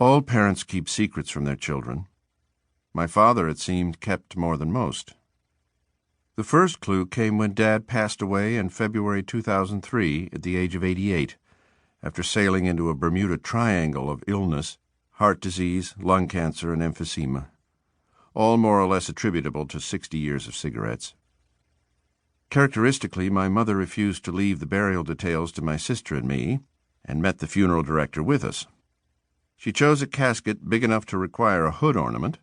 All parents keep secrets from their children. My father, it seemed, kept more than most. The first clue came when Dad passed away in February 2003 at the age of 88, after sailing into a Bermuda Triangle of illness, heart disease, lung cancer, and emphysema, all more or less attributable to 60 years of cigarettes. Characteristically, my mother refused to leave the burial details to my sister and me, and met the funeral director with us. She chose a casket big enough to require a hood ornament,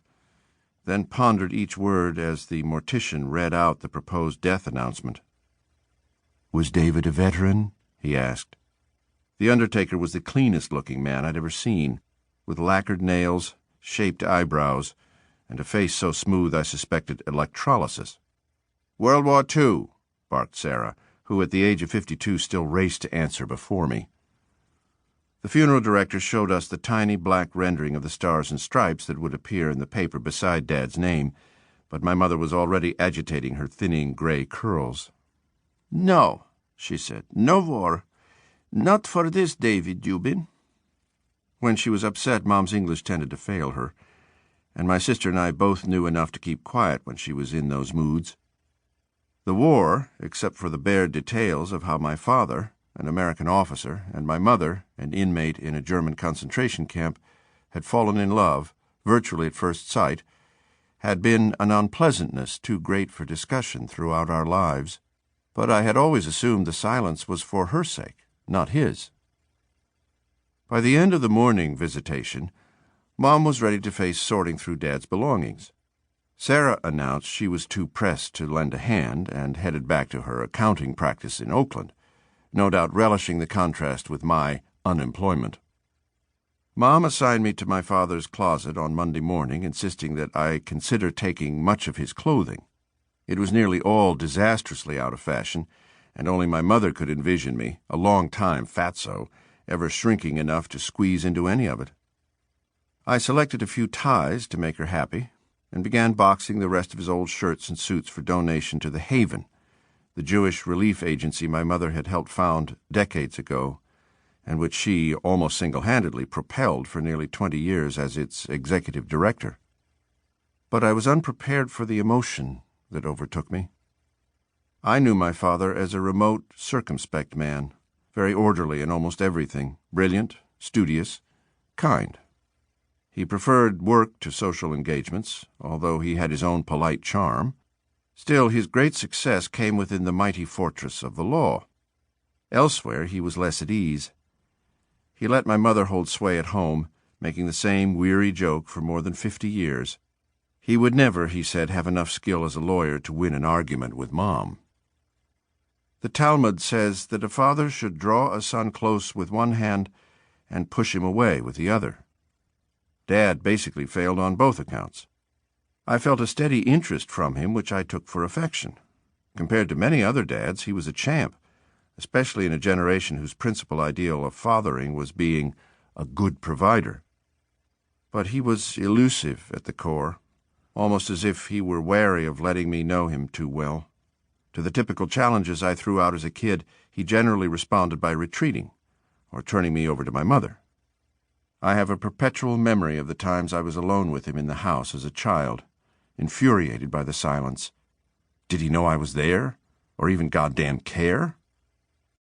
then pondered each word as the mortician read out the proposed death announcement. "Was David a veteran?" he asked. The undertaker was the cleanest-looking man I'd ever seen, with lacquered nails, shaped eyebrows, and a face so smooth I suspected electrolysis. "World War II," barked Sarah, who at the age of 52 still raced to answer before me. The funeral director showed us the tiny black rendering of the stars and stripes that would appear in the paper beside Dad's name, but my mother was already agitating her thinning gray curls. "No," she said, "no war. Not for this David Dubin." When she was upset, Mom's English tended to fail her, and my sister and I both knew enough to keep quiet when she was in those moods. The war, except for the bare details of how my father, an American officer, and my mother, an inmate in a German concentration camp, had fallen in love, virtually at first sight, had been an unpleasantness too great for discussion throughout our lives, but I had always assumed the silence was for her sake, not his. By the end of the morning visitation, Mom was ready to face sorting through Dad's belongings. Sarah announced she was too pressed to lend a hand and headed back to her accounting practice in Oakland, no doubt relishing the contrast with my unemployment. Mom assigned me to my father's closet on Monday morning, insisting that I consider taking much of his clothing. It was nearly all disastrously out of fashion, and only my mother could envision me, a long-time fatso, ever shrinking enough to squeeze into any of it. I selected a few ties to make her happy, and began boxing the rest of his old shirts and suits for donation to the Haven, the Jewish relief agency my mother had helped found decades ago, and which she, almost single-handedly, propelled for nearly 20 years as its executive director. But I was unprepared for the emotion that overtook me. I knew my father as a remote, circumspect man, very orderly in almost everything, brilliant, studious, kind. He preferred work to social engagements, although he had his own polite charm. Still, his great success came within the mighty fortress of the law. Elsewhere, he was less at ease. He let my mother hold sway at home, making the same weary joke for more than 50 years. He would never, he said, have enough skill as a lawyer to win an argument with Mom. The Talmud says that a father should draw a son close with one hand and push him away with the other. Dad basically failed on both accounts. I felt a steady interest from him, which I took for affection. Compared to many other dads, he was a champ, especially in a generation whose principal ideal of fathering was being a good provider. But he was elusive at the core, almost as if he were wary of letting me know him too well. To the typical challenges I threw out as a kid, he generally responded by retreating, or turning me over to my mother. I have a perpetual memory of the times I was alone with him in the house as a child, infuriated by the silence. Did he know I was there, or even goddamn care?